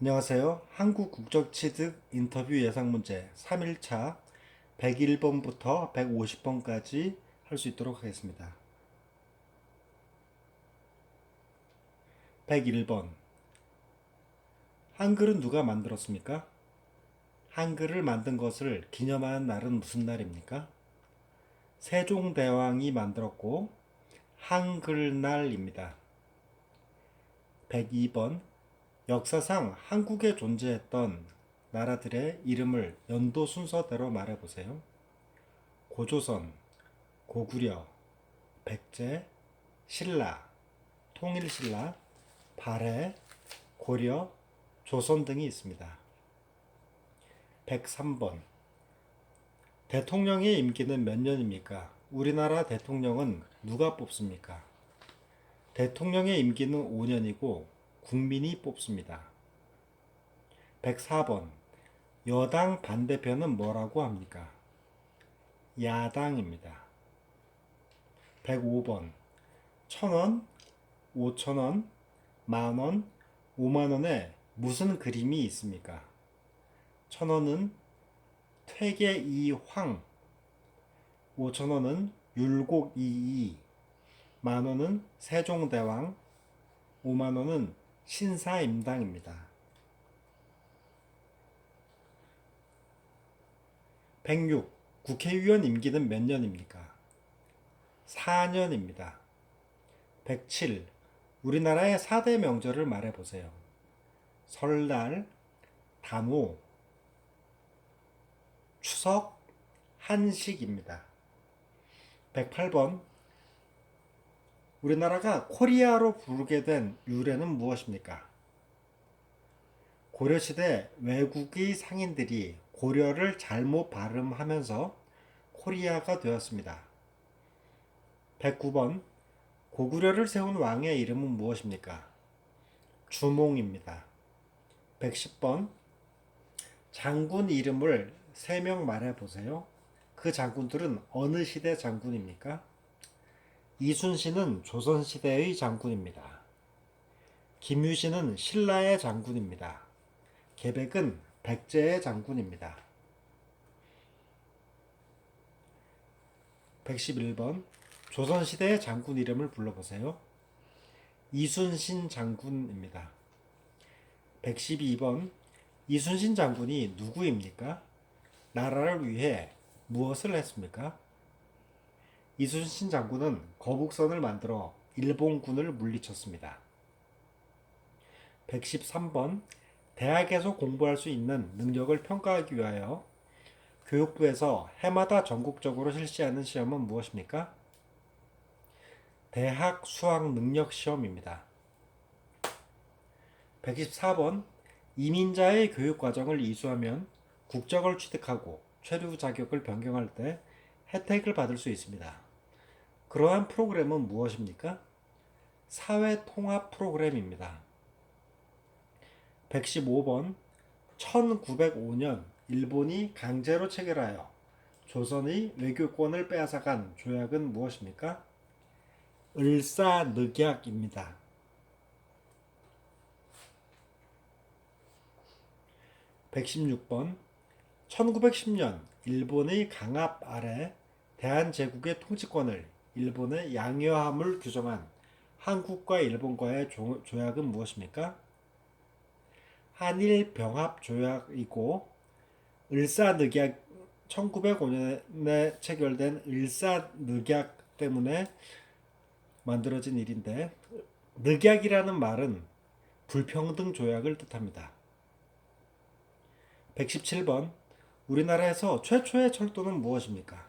안녕하세요. 한국국적취득 인터뷰 예상문제 3일차 101번부터 150번까지 할 수 있도록 하겠습니다. 101번. 한글은 누가 만들었습니까? 한글을 만든 것을 기념하는 날은 무슨 날입니까? 세종대왕이 만들었고 한글날입니다. 102번. 역사상 한국에 존재했던 나라들의 이름을 연도 순서대로 말해보세요. 고조선, 고구려, 백제, 신라, 통일신라, 발해, 고려, 조선 등이 있습니다. 103번. 대통령의 임기는 몇 년입니까? 우리나라 대통령은 누가 뽑습니까? 대통령의 임기는 5년이고 국민이 뽑습니다. 104번. 여당 반대편은 뭐라고 합니까? 야당입니다. 105번. 1,000원, 5,000원, 만원, 5만원에 무슨 그림이 있습니까? 1,000원은 퇴계이황, 5,000원은 율곡이이, 만원은 세종대왕, 5만원은 신사임당입니다. 106. 국회의원 임기는 몇 년입니까? 4년입니다. 107. 우리나라의 4대 명절을 말해보세요. 설날, 단오, 추석, 한식입니다. 108번. 우리나라가 코리아로 부르게 된 유래는 무엇입니까? 고려시대 외국의 상인들이 고려를 잘못 발음하면서 코리아가 되었습니다. 109번. 고구려를 세운 왕의 이름은 무엇입니까? 주몽입니다. 110번. 장군 이름을 3명 말해보세요. 그 장군들은 어느 시대 장군입니까? 이순신은 조선시대의 장군입니다. 김유신은 신라의 장군입니다. 계백은 백제의 장군입니다. 111번. 조선시대의 장군 이름을 불러보세요. 이순신 장군입니다. 112번. 이순신 장군이 누구입니까? 나라를 위해 무엇을 했습니까? 이순신 장군은 거북선을 만들어 일본군을 물리쳤습니다. 113번. 대학에서 공부할 수 있는 능력을 평가하기 위하여 교육부에서 해마다 전국적으로 실시하는 시험은 무엇입니까? 대학 수학 능력 시험입니다. 114번. 이민자의 교육 과정을 이수하면 국적을 취득하고 체류 자격을 변경할 때 혜택을 받을 수 있습니다. 그러한 프로그램은 무엇입니까? 사회통합 프로그램입니다. 115번. 1905년 일본이 강제로 체결하여 조선의 외교권을 빼앗아간 조약은 무엇입니까? 을사늑약입니다. 116번. 1910년 일본의 강압 아래 대한제국의 통치권을 일본에 양요함을 규정한 한국과 일본과의 조약은 무엇입니까? 한일병합조약이고 을사늑약 1905년에 체결된 을사늑약 때문에 만들어진 일인데 늑약이라는 말은 불평등 조약을 뜻합니다. 117번. 우리나라에서 최초의 철도는 무엇입니까?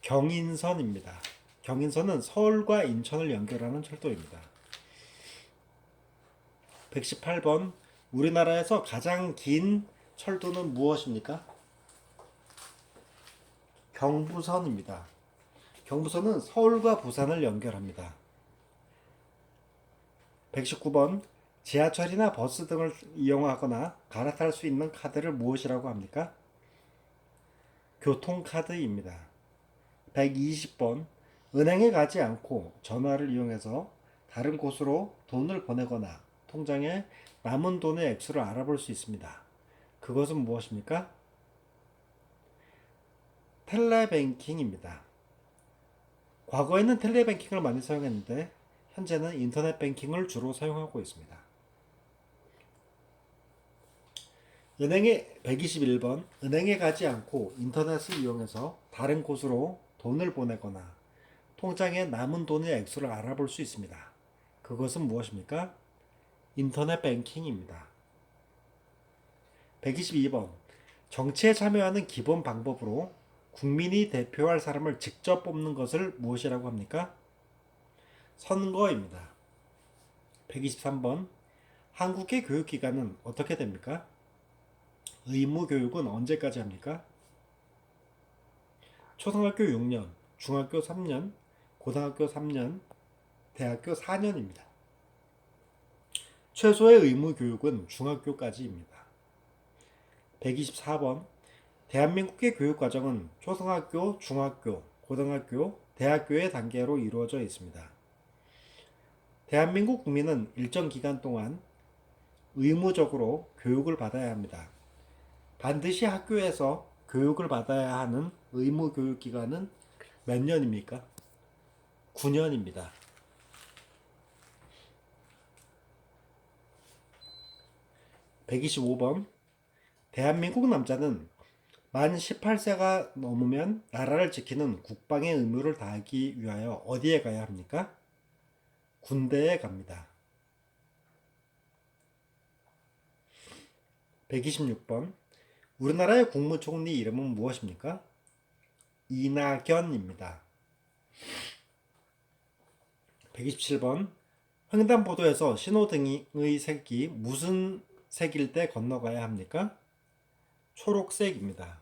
경인선입니다. 경인선은 서울과 인천을 연결하는 철도입니다. 118번. 우리나라에서 가장 긴 철도는 무엇입니까? 경부선입니다. 경부선은 서울과 부산을 연결합니다. 119번. 지하철이나 버스 등을 이용하거나 갈아탈 수 있는 카드를 무엇이라고 합니까? 교통카드입니다. 120번. 은행에 가지 않고 전화를 이용해서 다른 곳으로 돈을 보내거나 통장에 남은 돈의 액수를 알아볼 수 있습니다. 그것은 무엇입니까? 텔레뱅킹입니다. 과거에는 텔레뱅킹을 많이 사용했는데 현재는 인터넷 뱅킹을 주로 사용하고 있습니다. 은행에 121번 은행에 가지 않고 인터넷을 이용해서 다른 곳으로 돈을 보내거나 통장에 남은 돈의 액수를 알아볼 수 있습니다. 그것은 무엇입니까? 인터넷 뱅킹입니다. 122번 정치에 참여하는 기본 방법으로 국민이 대표할 사람을 직접 뽑는 것을 무엇이라고 합니까? 선거입니다. 123번 한국의 교육기간은 어떻게 됩니까? 의무교육은 언제까지 합니까? 초등학교 6년, 중학교 3년, 고등학교 3년, 대학교 4년입니다. 최소의 의무교육은 중학교까지입니다. 124번 대한민국의 교육과정은 초등학교, 중학교, 고등학교, 대학교의 단계로 이루어져 있습니다. 대한민국 국민은 일정 기간 동안 의무적으로 교육을 받아야 합니다. 반드시 학교에서 교육을 받아야 하는 의무 교육 기간은 몇 년입니까? 9년입니다. 125번 대한민국 남자는 만 18세가 넘으면 나라를 지키는 국방의 의무를 다하기 위하여 어디에 가야 합니까? 군대에 갑니다. 126번 우리나라의 국무총리 이름은 무엇입니까? 이낙연입니다. 127번 횡단보도에서 신호등의 색이 무슨 색일 때 건너가야 합니까? 초록색입니다.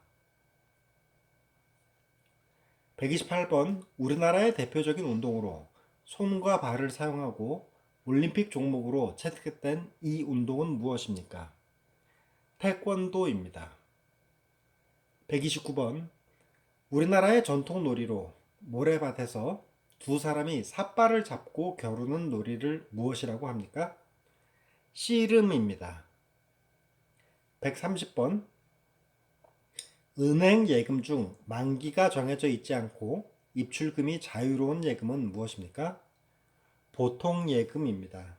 128번 우리나라의 대표적인 운동으로 손과 발을 사용하고 올림픽 종목으로 채택된 이 운동은 무엇입니까? 태권도입니다. 129번 우리나라의 전통 놀이로 모래밭에서 두 사람이 삿발을 잡고 겨루는 놀이를 무엇이라고 합니까? 씨름입니다. 130번 은행 예금 중 만기가 정해져 있지 않고 입출금이 자유로운 예금은 무엇입니까? 보통 예금입니다.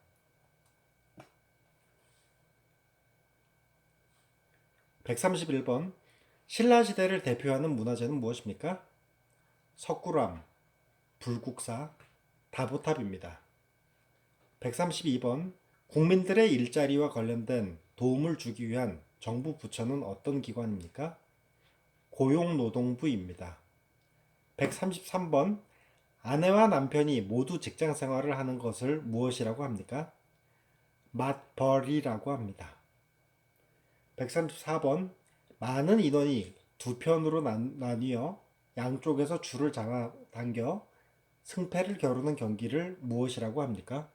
131번 신라시대를 대표하는 문화재는 무엇입니까? 석굴암, 불국사, 다보탑입니다. 132번 국민들의 일자리와 관련된 도움을 주기 위한 정부 부처는 어떤 기관입니까? 고용노동부입니다. 133번 아내와 남편이 모두 직장 생활을 하는 것을 무엇이라고 합니까? 맞벌이라고 합니다. 134번 많은 인원이 두 편으로 나뉘어 양쪽에서 줄을 잡아당겨 승패를 겨루는 경기를 무엇이라고 합니까?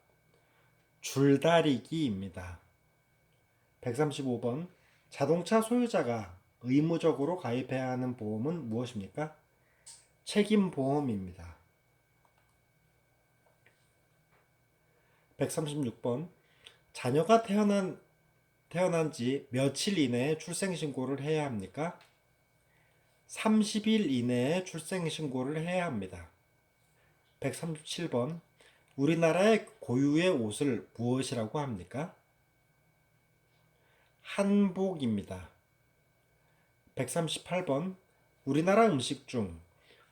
줄다리기입니다. 135번 자동차 소유자가 의무적으로 가입해야 하는 보험은 무엇입니까? 책임보험입니다. 136번 자녀가 태어난 지 며칠 이내에 출생신고를 해야 합니까? 30일 이내에 출생신고를 해야 합니다. 137번 우리나라의 고유의 옷을 무엇이라고 합니까? 한복입니다. 138번 우리나라 음식 중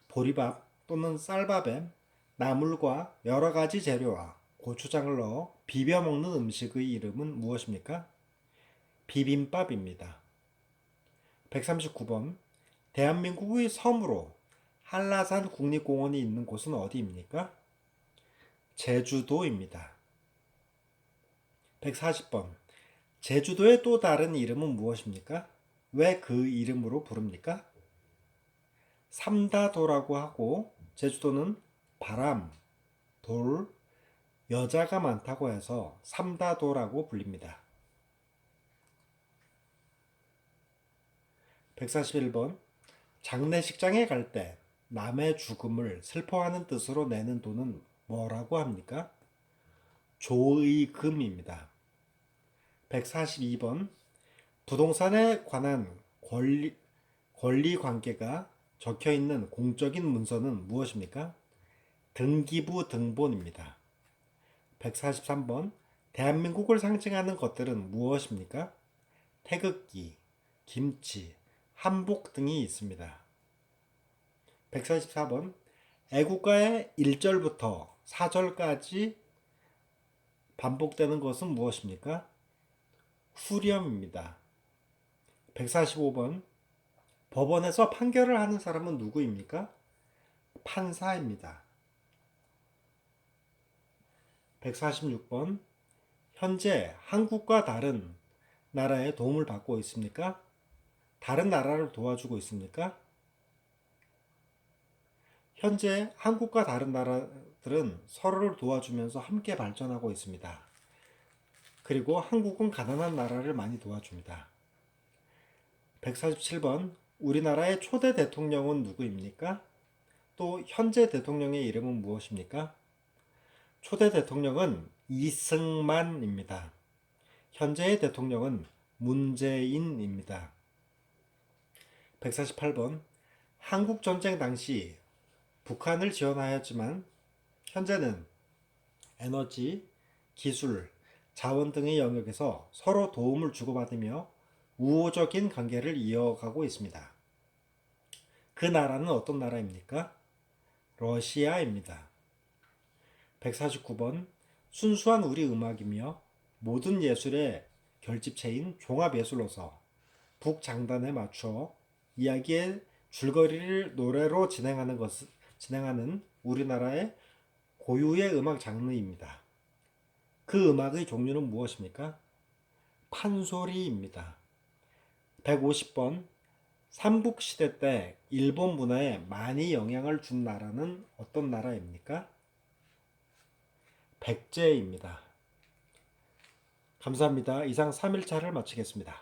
보리밥 또는 쌀밥에 나물과 여러 가지 재료와 고추장을 넣어 비벼 먹는 음식의 이름은 무엇입니까? 비빔밥입니다. 139번 대한민국의 섬으로 한라산 국립공원이 있는 곳은 어디입니까? 제주도입니다. 140번 제주도의 또 다른 이름은 무엇입니까? 왜 그 이름으로 부릅니까? 삼다도라고 하고 제주도는 바람, 돌, 여자가 많다고 해서 삼다도라고 불립니다. 141번 장례식장에 갈 때 남의 죽음을 슬퍼하는 뜻으로 내는 돈은 뭐라고 합니까? 조의금입니다. 142번 부동산에 관한 권리 관계가 적혀 있는 공적인 문서는 무엇입니까? 등기부 등본입니다. 143번 대한민국을 상징하는 것들은 무엇입니까? 태극기, 김치, 한복 등이 있습니다. 144번 애국가의 1절부터 4절까지 반복되는 것은 무엇입니까? 후렴입니다. 145번 법원에서 판결을 하는 사람은 누구입니까? 판사입니다. 146번 현재 한국과 다른 나라의 도움을 받고 있습니까? 다른 나라를 도와주고 있습니까? 현재 한국과 다른 나라들은 서로를 도와주면서 함께 발전하고 있습니다. 그리고 한국은 가난한 나라를 많이 도와줍니다. 147번 우리나라의 초대 대통령은 누구입니까? 또 현재 대통령의 이름은 무엇입니까? 초대 대통령은 이승만입니다. 현재의 대통령은 문재인입니다. 148번 한국전쟁 당시 북한을 지원하였지만 현재는 에너지, 기술, 자원 등의 영역에서 서로 도움을 주고받으며 우호적인 관계를 이어가고 있습니다. 그 나라는 어떤 나라입니까? 러시아입니다. 149번 순수한 우리 음악이며 모든 예술의 결집체인 종합예술로서 북장단에 맞춰 이야기의 줄거리를 노래로 진행하는 우리나라의 고유의 음악 장르입니다. 그 음악의 종류는 무엇입니까? 판소리입니다. 150번 삼국시대 때 일본 문화에 많이 영향을 준 나라는 어떤 나라입니까? 백제입니다. 감사합니다. 이상 3일차를 마치겠습니다.